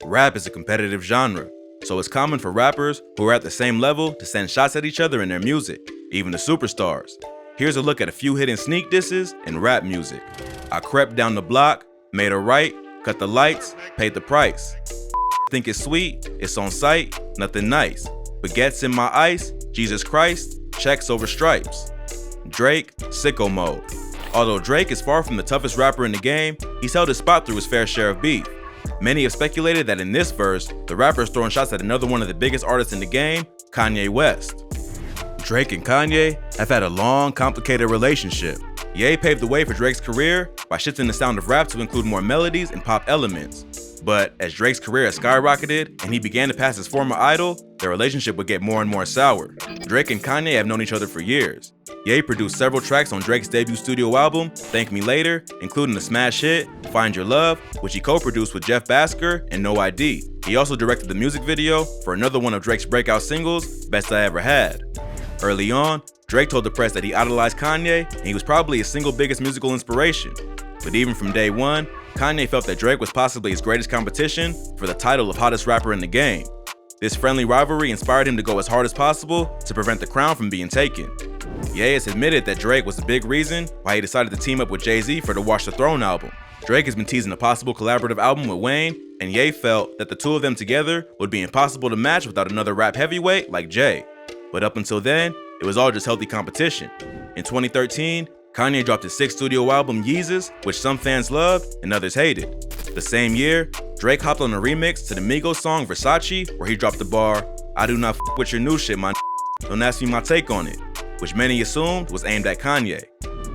Rap is a competitive genre, so it's common for rappers who are at the same level to send shots at each other in their music, even the superstars. Here's a look at a few hidden sneak disses in rap music. I crept down the block, made a right, cut the lights, paid the price. Think it's sweet, it's on sight, nothing nice. Baguettes in my ice, Jesus Christ, checks over stripes. Drake, sicko mode. Although Drake is far from the toughest rapper in the game, he's held his spot through his fair share of beef. Many have speculated that in this verse, the rapper is throwing shots at another one of the biggest artists in the game, Kanye West. Drake and Kanye have had a long, complicated relationship. Ye paved the way for Drake's career by shifting the sound of rap to include more melodies and pop elements. But as Drake's career has skyrocketed and he began to pass his former idol, their relationship would get more and more sour. Drake and Kanye have known each other for years. Ye produced several tracks on Drake's debut studio album, Thank Me Later, including the smash hit, Find Your Love, which he co-produced with Jeff Basker and No ID. He also directed the music video for another one of Drake's breakout singles, Best I Ever Had. Early on, Drake told the press that he idolized Kanye and he was probably his single biggest musical inspiration. But even from day one, Kanye felt that Drake was possibly his greatest competition for the title of hottest rapper in the game. This friendly rivalry inspired him to go as hard as possible to prevent the crown from being taken. Ye has admitted that Drake was the big reason why he decided to team up with Jay-Z for the Watch the Throne album. Drake has been teasing a possible collaborative album with Wayne, and Ye felt that the two of them together would be impossible to match without another rap heavyweight like Jay. But up until then, it was all just healthy competition. In 2013, Kanye dropped his sixth studio album, Yeezus, which some fans loved and others hated. The same year, Drake hopped on a remix to the Migos song Versace, where he dropped the bar, "I do not f with your new shit, my don't ask me my take on it," which many assumed was aimed at Kanye.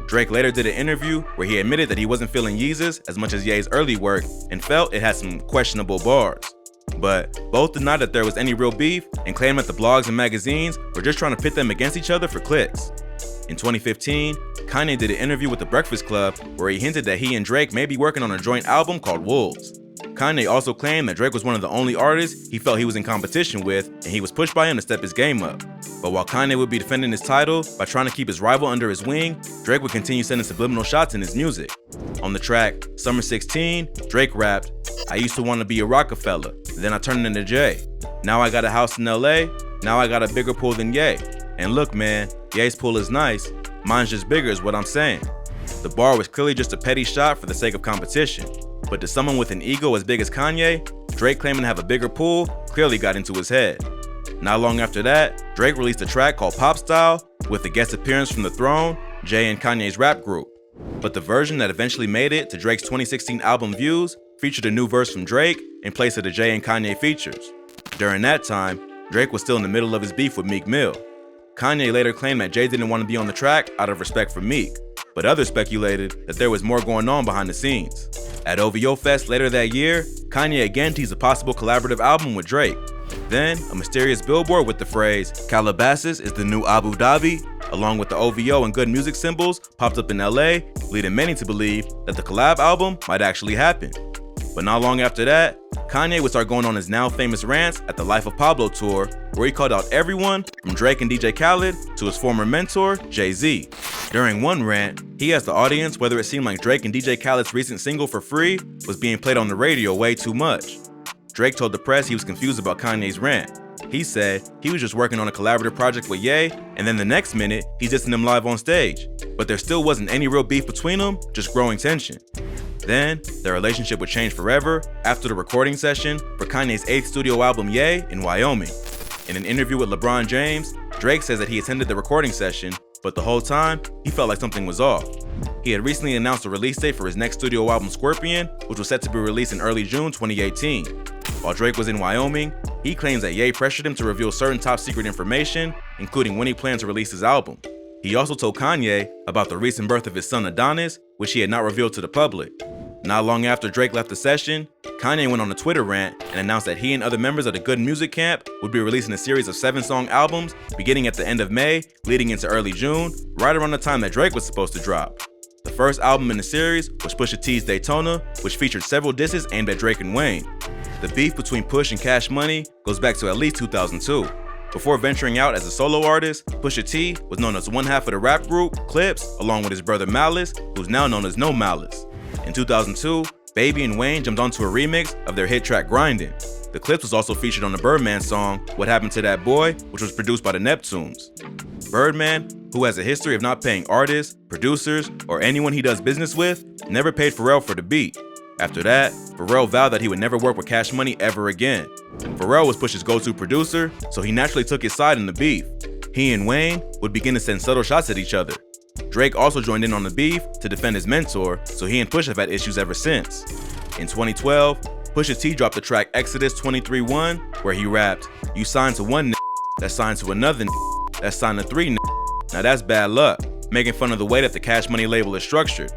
Drake later did an interview where he admitted that he wasn't feeling Yeezus as much as Ye's early work and felt it had some questionable bars. But both denied that there was any real beef and claimed that the blogs and magazines were just trying to pit them against each other for clicks. In 2015, Kanye did an interview with The Breakfast Club where he hinted that he and Drake may be working on a joint album called Wolves. Kanye also claimed that Drake was one of the only artists he felt he was in competition with, and he was pushed by him to step his game up. But while Kanye would be defending his title by trying to keep his rival under his wing, Drake would continue sending subliminal shots in his music. On the track Summer 16, Drake rapped, "I used to want to be a Rockefeller, then I turned into Jay. Now I got a house in LA, now I got a bigger pool than Ye. And look man, Ye's pool is nice, mine's just bigger is what I'm saying." The bar was clearly just a petty shot for the sake of competition. But to someone with an ego as big as Kanye, Drake claiming to have a bigger pool clearly got into his head. Not long after that, Drake released a track called Pop Style with a guest appearance from The Throne, Jay and Kanye's rap group. But the version that eventually made it to Drake's 2016 album Views featured a new verse from Drake in place of the Jay and Kanye features. During that time, Drake was still in the middle of his beef with Meek Mill. Kanye later claimed that Jay didn't want to be on the track out of respect for Meek, but others speculated that there was more going on behind the scenes. At OVO Fest later that year, Kanye again teased a possible collaborative album with Drake. Then, a mysterious billboard with the phrase, "Calabasas is the new Abu Dhabi," along with the OVO and good music symbols, popped up in LA, leading many to believe that the collab album might actually happen. But not long after that, Kanye would start going on his now famous rants at the Life of Pablo tour, where he called out everyone from Drake and DJ Khaled to his former mentor, Jay-Z. During one rant, he asked the audience whether it seemed like Drake and DJ Khaled's recent single For Free was being played on the radio way too much. Drake told the press he was confused about Kanye's rant. He said he was just working on a collaborative project with Ye, and then the next minute, he's dissing him live on stage. But there still wasn't any real beef between them, just growing tension. Then, their relationship would change forever after the recording session for Kanye's 8th studio album Ye in Wyoming. In an interview with LeBron James, Drake says that he attended the recording session, but the whole time, he felt like something was off. He had recently announced a release date for his next studio album Scorpion, which was set to be released in early June 2018. While Drake was in Wyoming, he claims that Ye pressured him to reveal certain top secret information, including when he planned to release his album. He also told Kanye about the recent birth of his son Adonis, which he had not revealed to the public. Not long after Drake left the session, Kanye went on a Twitter rant and announced that he and other members of the Good Music Camp would be releasing a series of 7-song albums beginning at the end of May, leading into early June, right around the time that Drake was supposed to drop. The first album in the series was Pusha T's Daytona, which featured several disses aimed at Drake and Wayne. The beef between Push and Cash Money goes back to at least 2002. Before venturing out as a solo artist, Pusha T was known as one half of the rap group, Clips, along with his brother Malice, who's now known as No Malice. In 2002, Baby and Wayne jumped onto a remix of their hit track Grindin'. The clip was also featured on the Birdman song What Happened to That Boy, which was produced by the Neptunes. Birdman, who has a history of not paying artists, producers, or anyone he does business with, never paid Pharrell for the beat. After that, Pharrell vowed that he would never work with Cash Money ever again. Pharrell was Push's go-to producer, so he naturally took his side in the beef. He and Wayne would begin to send subtle shots at each other. Drake also joined in on the beef to defend his mentor, so he and Push have had issues ever since. In 2012, Pusha T dropped the track Exodus 23:1, where he rapped, "You signed to one that's signed to another that's signed to three Now that's bad luck," making fun of the way that the Cash Money label is structured.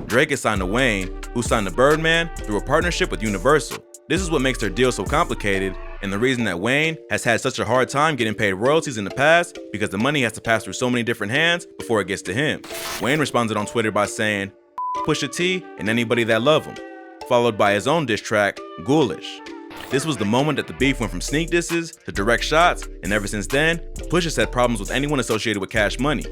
Drake is signed to Wayne, who signed to Birdman through a partnership with Universal. This is what makes their deal so complicated, and the reason that Wayne has had such a hard time getting paid royalties in the past, because the money has to pass through so many different hands before it gets to him. Wayne responded on Twitter by saying, "Pusha T and anybody that love him," followed by his own diss track, Ghoulish. This was the moment that the beef went from sneak disses to direct shots, and ever since then, Pusha had problems with anyone associated with Cash Money.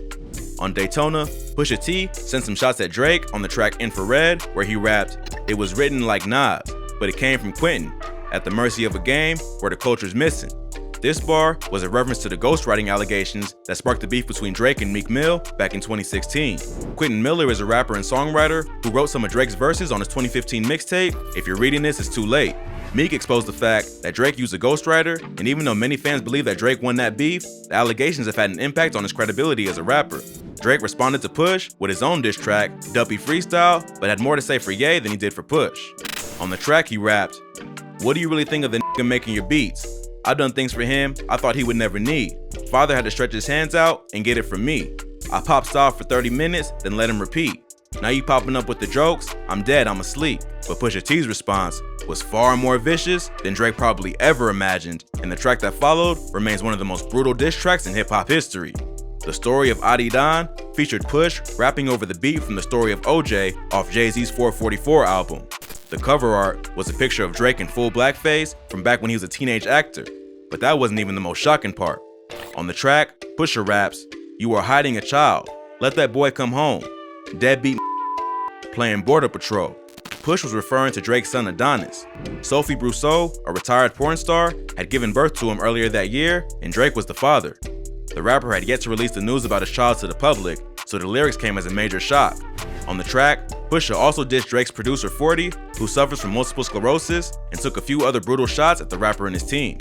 On Daytona, Pusha T sent some shots at Drake on the track Infrared, where he rapped, "It was written like Nas, but it came from Quentin, at the mercy of a game where the culture's missing." This bar was a reference to the ghostwriting allegations that sparked the beef between Drake and Meek Mill back in 2016. Quentin Miller is a rapper and songwriter who wrote some of Drake's verses on his 2015 mixtape, If You're Reading This, It's Too Late. Meek exposed the fact that Drake used a ghostwriter, and even though many fans believe that Drake won that beef, the allegations have had an impact on his credibility as a rapper. Drake responded to Push with his own diss track, Duppy Freestyle, but had more to say for Ye than he did for Push. On the track he rapped, "What do you really think of the nigga making your beats? I've done things for him I thought he would never need. Father had to stretch his hands out and get it from me. I pop style for 30 minutes, then let him repeat. Now you popping up with the jokes, I'm dead, I'm asleep." But Pusha T's response was far more vicious than Drake probably ever imagined, and the track that followed remains one of the most brutal diss tracks in hip-hop history. The Story of Adidon featured Push rapping over the beat from The Story of OJ off Jay-Z's 444 album. The cover art was a picture of Drake in full blackface from back when he was a teenage actor, but that wasn't even the most shocking part. On the track, Pusha raps, "You are hiding a child, let that boy come home, deadbeat playing border patrol." Push was referring to Drake's son Adonis. Sophie Brousseau, a retired porn star, had given birth to him earlier that year, and Drake was the father. The rapper had yet to release the news about his child to the public, so the lyrics came as a major shock. On the track, Pusha also dissed Drake's producer 40, who suffers from multiple sclerosis, and took a few other brutal shots at the rapper and his team.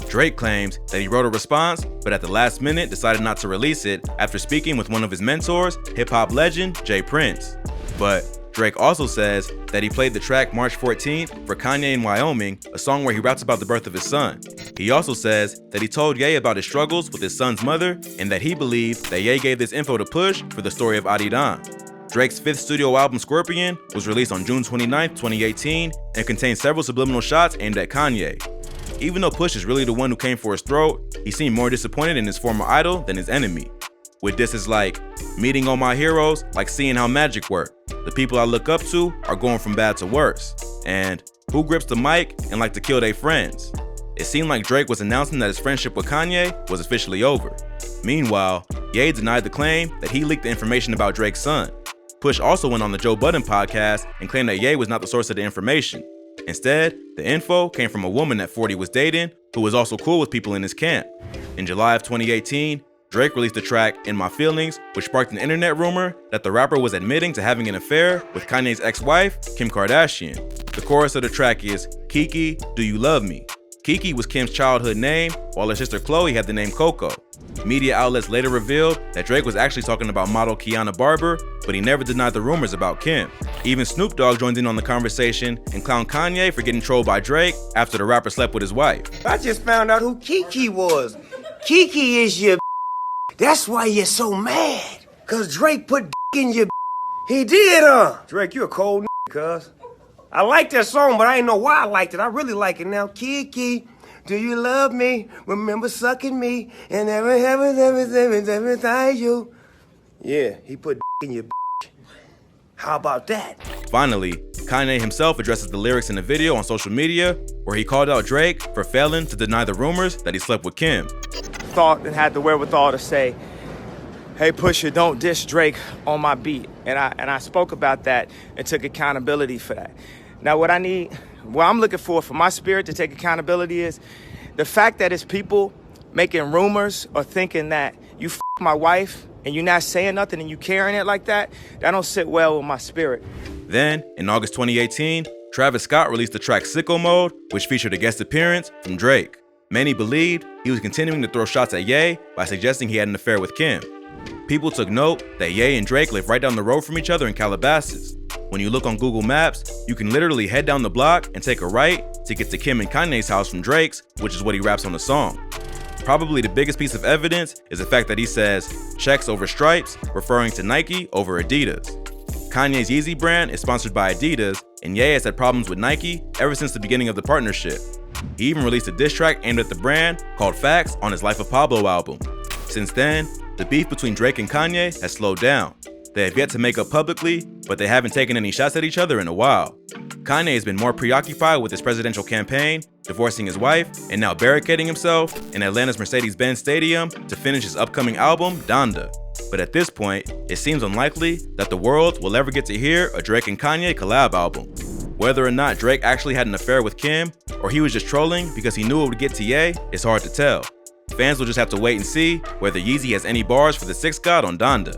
Drake claims that he wrote a response, but at the last minute decided not to release it after speaking with one of his mentors, hip-hop legend Jay Prince. But Drake also says that he played the track March 14th for Kanye in Wyoming, a song where he raps about the birth of his son. He also says that he told Ye about his struggles with his son's mother, and that he believes that Ye gave this info to Push for The Story of Adidon. Drake's 5th studio album Scorpion was released on June 29, 2018, and contains several subliminal shots aimed at Kanye. Even though Push is really the one who came for his throat, he seemed more disappointed in his former idol than his enemy. With disses like, "Meeting all my heroes like seeing how magic work. The people I look up to are going from bad to worse," and "Who grips the mic and like to kill their friends?" It seemed like Drake was announcing that his friendship with Kanye was officially over. Meanwhile, Ye denied the claim that he leaked the information about Drake's son. Push also went on the Joe Budden podcast and claimed that Ye was not the source of the information. Instead, the info came from a woman that 40 was dating, who was also cool with people in his camp. In July of 2018, Drake released the track In My Feelings, which sparked an internet rumor that the rapper was admitting to having an affair with Kanye's ex-wife, Kim Kardashian. The chorus of the track is, "Kiki, do you love me?" Kiki was Kim's childhood name, while her sister Chloe had the name Coco. Media outlets later revealed that Drake was actually talking about model Kiana Barber, but he never denied the rumors about Kim. Even Snoop Dogg joined in on the conversation and clowned Kanye for getting trolled by Drake after the rapper slept with his wife. "I just found out who Kiki was. Kiki is your That's why you're so mad. Cause Drake put in your He did, Drake, you a cold cuz. I like that song, but I ain't know why I liked it. I really like it now. Kiki, do you love me? Remember sucking me and everything you. Yeah, he put in your How about that? Finally, Kanye himself addresses the lyrics in the video on social media, where he called out Drake for failing to deny the rumors that he slept with Kim. Thought and had the wherewithal to say, "Hey Pusha, don't diss Drake on my beat." And I spoke about that and took accountability for that. Now what I'm looking for my spirit to take accountability is the fact that it's people making rumors or thinking that you f my wife and you're not saying nothing and you carrying it like that don't sit well with my spirit. Then, in August 2018, Travis Scott released the track Sicko Mode, which featured a guest appearance from Drake. Many believed he was continuing to throw shots at Ye by suggesting he had an affair with Kim. People took note that Ye and Drake live right down the road from each other in Calabasas. When you look on Google Maps, you can literally head down the block and take a right to get to Kim and Kanye's house from Drake's, which is what he raps on the song. Probably the biggest piece of evidence is the fact that he says checks over stripes, referring to Nike over Adidas. Kanye's Yeezy brand is sponsored by Adidas, and Ye has had problems with Nike ever since the beginning of the partnership. He even released a diss track aimed at the brand called Facts on his Life of Pablo album. Since then, the beef between Drake and Kanye has slowed down. They have yet to make up publicly, but they haven't taken any shots at each other in a while. Kanye has been more preoccupied with his presidential campaign, divorcing his wife, and now barricading himself in Atlanta's Mercedes-Benz Stadium to finish his upcoming album, Donda. But at this point, it seems unlikely that the world will ever get to hear a Drake and Kanye collab album. Whether or not Drake actually had an affair with Kim, or he was just trolling because he knew it would get to Ye, is hard to tell. Fans will just have to wait and see whether Yeezy has any bars for the Sixth God on Donda.